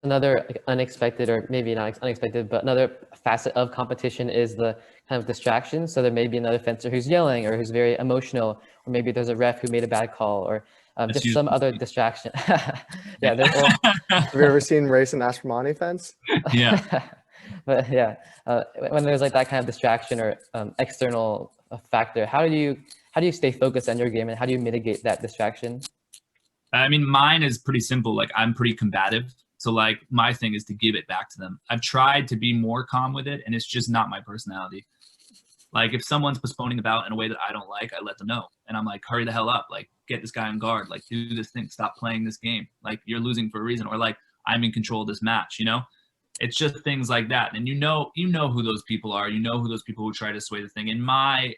Another like, unexpected, or maybe not unexpected, but another facet of competition is the kind of distraction. So there may be another fencer who's yelling or who's very emotional, or maybe there's a ref who made a bad call, or That's just some usually other distraction. Yeah, yeah. or Have you ever seen Race and Aspermani fence? Yeah. but yeah, when there's like that kind of distraction or external factor, how do you stay focused on your game, and how do you mitigate that distraction? I mean, mine is pretty simple. Like, I'm pretty combative. So like my thing is to give it back to them. I've tried to be more calm with it, and it's just not my personality. Like, if someone's postponing about in a way that I don't like, I let them know. And I'm like, hurry the hell up. Like, get this guy on guard. Like, do this thing. Stop playing this game. Like, you're losing for a reason. Or like, I'm in control of this match, you know? It's just things like that. And you know who those people are. You know who those people who try to sway the thing. And my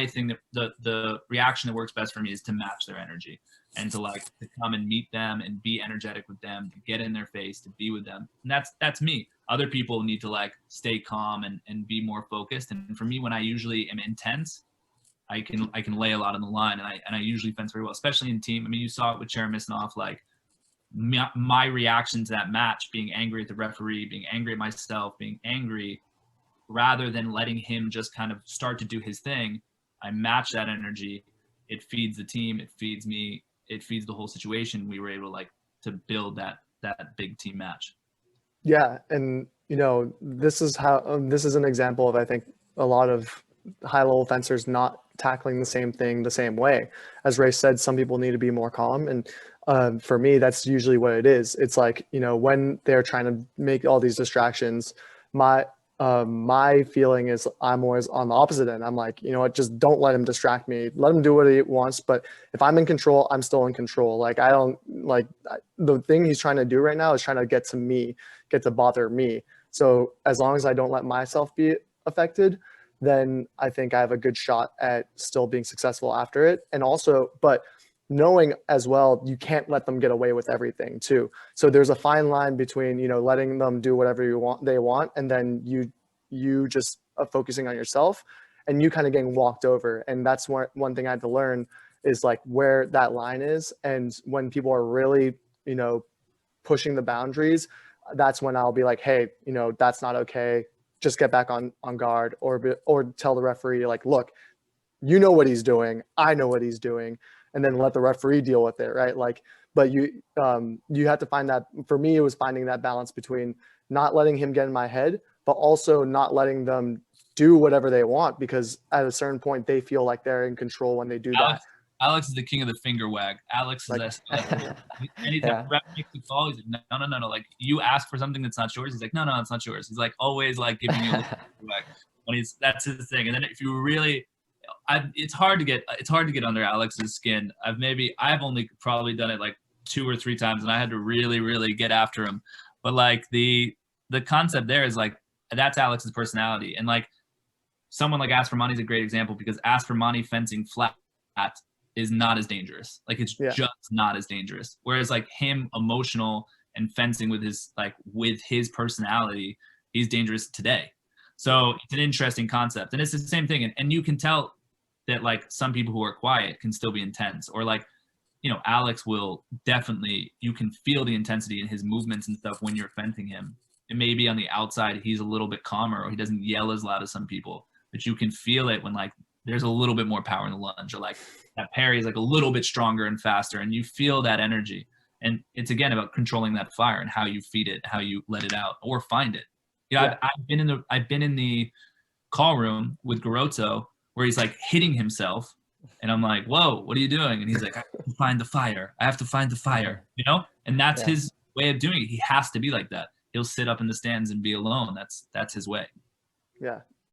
thing, that the reaction that works best for me is to match their energy, and to like to come and meet them and be energetic with them, to get in their face, to be with them. And that's me. Other people need to like stay calm and be more focused. And for me, when I usually am intense, I can lay a lot on the line, and I usually fence very well, especially in team. I mean, you saw it with Chermisnov, like my reaction to that match, being angry at the referee, being angry at myself, being angry, rather than letting him just kind of start to do his thing. I match that energy. It feeds the team. It feeds me. It feeds the whole situation. We were able to build that big team match. Yeah, and this is this is an example of, I think, a lot of high-level fencers not tackling the same thing the same way. As Ray said, some people need to be more calm, and for me, that's usually what it is. It's like, when they're trying to make all these distractions, my feeling is I'm always on the opposite end. I'm like, just don't let him distract me. Let him do what he wants. But if I'm in control, I'm still in control. Like, I don't like the thing he's trying to do right now is trying to get to me, get to bother me. So as long as I don't let myself be affected, then I think I have a good shot at still being successful after it. And also, but knowing as well, you can't let them get away with everything too. So there's a fine line between, letting them do whatever they want, and then you just focusing on yourself, and you kind of getting walked over. And that's one thing I had to learn, is like where that line is. And when people are really, pushing the boundaries, that's when I'll be like, hey, that's not okay. Just get back on guard, or tell the referee, like, look, you know what he's doing. I know what he's doing. And then let the referee deal with it, right? Like, but you have to find that. For me, it was finding that balance between not letting him get in my head, but also not letting them do whatever they want, because at a certain point they feel like they're in control when they do that. Alex is the king of the finger wag. Alex is anytime ref makes a call, he's like, no. Like, you ask for something that's not yours, he's like, no, it's not yours. He's like always like giving you a finger wag. That's his thing. And then if you really, it's hard to get under Alex's skin. I've only probably done it like 2 or 3 times, and I had to really, really get after him. But like the concept there is like, that's Alex's personality. And like, someone like Aspermani is a great example, because Aspermani fencing flat is not as dangerous. Like, it's just not as dangerous. Whereas like him emotional and fencing with his personality, he's dangerous today. So it's an interesting concept. And it's the same thing. And you can tell that like some people who are quiet can still be intense, or like, Alex will definitely, you can feel the intensity in his movements and stuff when you're fencing him. And maybe on the outside, he's a little bit calmer, or he doesn't yell as loud as some people, but you can feel it when like there's a little bit more power in the lunge, or like that parry is like a little bit stronger and faster, and you feel that energy. And it's again about controlling that fire and how you feed it, how you let it out or find it. I've been in the call room with Garotto where he's like hitting himself, and I'm like, whoa, what are you doing? And he's like, I have to find the fire. I have to find the fire, And that's his way of doing it. He has to be like that. He'll sit up in the stands and be alone. That's his way. Yeah.